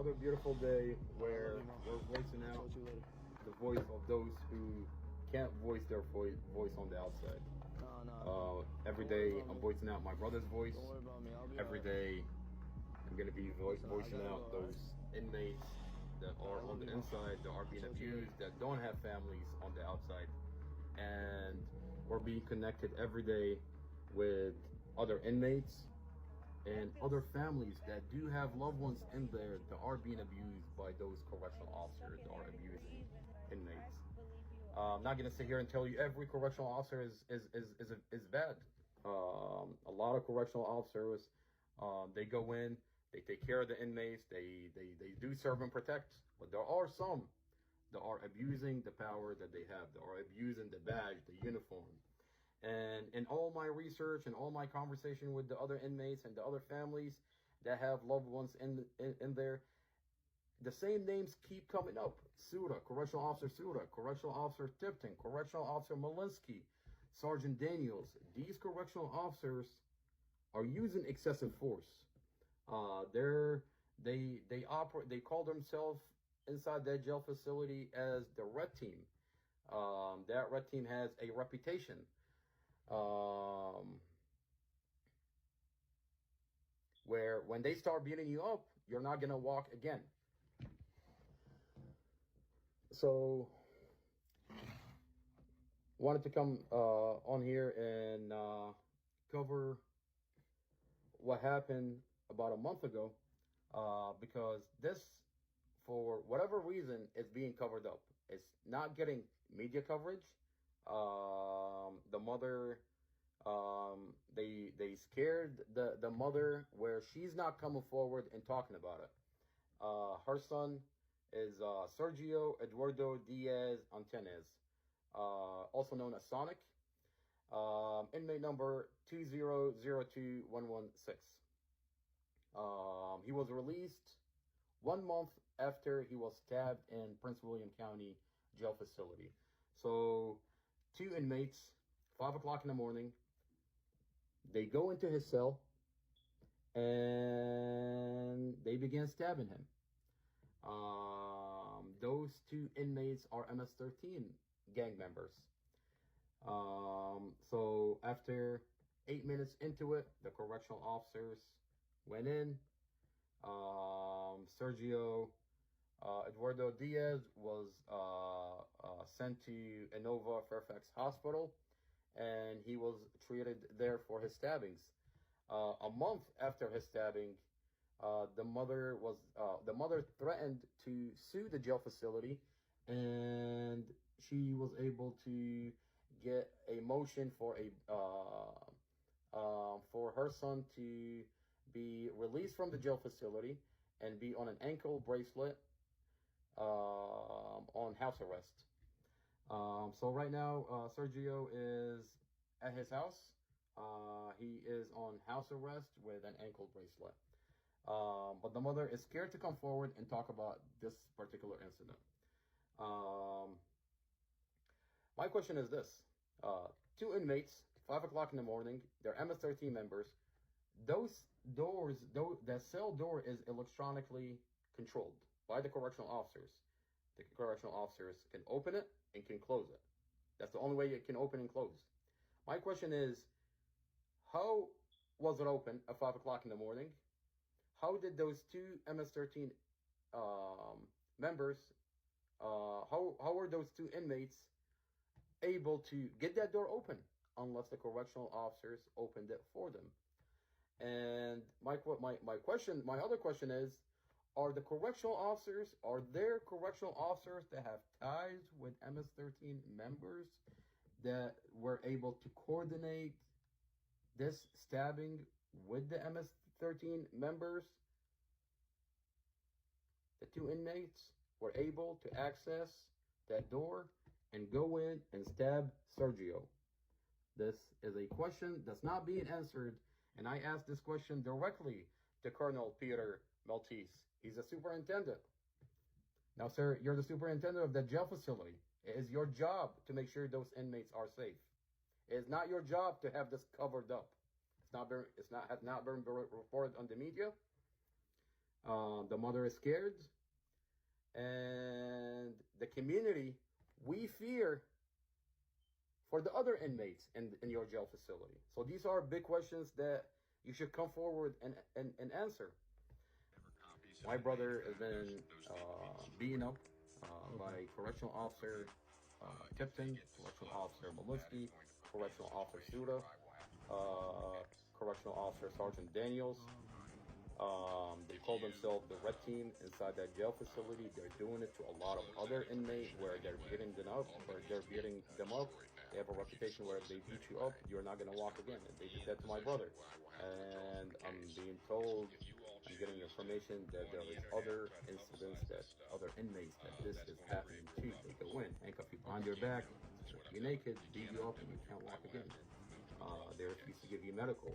another beautiful day where we're voicing out the voice of those who can't voice their voice on the outside. Every day I'm voicing out my brother's voice. Every day I'm going to be voicing out those inmates that are on the inside, that are being abused, that don't have families on the outside. And we're being connected every day with other inmates and other families that do have loved ones in there that are being abused by those correctional officers that are abusing inmates. I'm not going to sit here and tell you every correctional officer is bad. A lot of correctional officers, they go in, they take care of the inmates, they do serve and protect, but there are some that are abusing the power that they have, that are abusing the badge, the uniform. And in all my research and all my conversation with the other inmates and the other families that have loved ones in there, the same names keep coming up. Suda, Correctional Officer Suda, Correctional Officer Tipton, Correctional Officer Malinsky, Sergeant Daniels. These correctional officers are using excessive force. They call themselves inside that jail facility as the Red Team. That Red Team has a reputation. Where when they start beating you up, you're not gonna walk again. So wanted to come on here and cover what happened about a month ago, because this, for whatever reason, is being covered up. It's not getting media coverage. The mother, they scared the mother where she's not coming forward and talking about it. Her son is Sergio Eduardo Diaz Antenez, also known as Sonic, inmate number 2002116. He was released 1 month after he was stabbed in Prince William County jail facility. So 2 inmates, 5 o'clock in the morning, they go into his cell and they began stabbing him. Those 2 inmates are MS-13 gang members. So after 8 minutes into it, the correctional officers went in. Sergio Eduardo Diaz was sent to Innova Fairfax Hospital, and he was treated there for his stabbings. A month after his stabbing, the mother threatened to sue the jail facility, and she was able to get a motion for her son to be released from the jail facility and be on an ankle bracelet on house arrest. So right now, Sergio is at his house. He is on house arrest with an ankle bracelet. But the mother is scared to come forward and talk about this particular incident. My question is this. 2 inmates, 5 o'clock in the morning, they're MS-13 members. Those doors, that cell door is electronically controlled by the correctional officers. The correctional officers can open it and can close it. That's the only way it can open and close. My question is, how was it open at 5 o'clock in the morning? How did those 2 MS-13 members, how were those 2 inmates able to get that door open unless the correctional officers opened it for them? And my other question is, are there correctional officers that have ties with MS-13 members that were able to coordinate this stabbing with the MS-13 members? The 2 inmates were able to access that door and go in and stab Sergio. This is a question that's not being answered, and I asked this question directly to Colonel Peter Maltese. He's a superintendent. Now, sir, you're the superintendent of the jail facility. It is your job to make sure those inmates are safe. It is not your job to have this covered up. Has not been reported on the media. The mother is scared, and the community, we fear for the other inmates in your jail facility. So these are big questions that you should come forward and answer. My brother has been beaten up by correctional officer Tipton, correctional officer Malinsky, correctional officer Suda, correctional officer Sergeant Daniels. They call themselves the Red Team inside that jail facility. They're doing it to a lot of other inmates where they're beating them up. They have a reputation where if they beat you up, you're not going to walk again. And they did that to my brother. And I'm being told, I'm getting information that there is other incidents that other inmates that this is happening to. They go in, handcuff you behind your back, strip you naked, beat you up, and you can't walk again. They refuse to give you medical.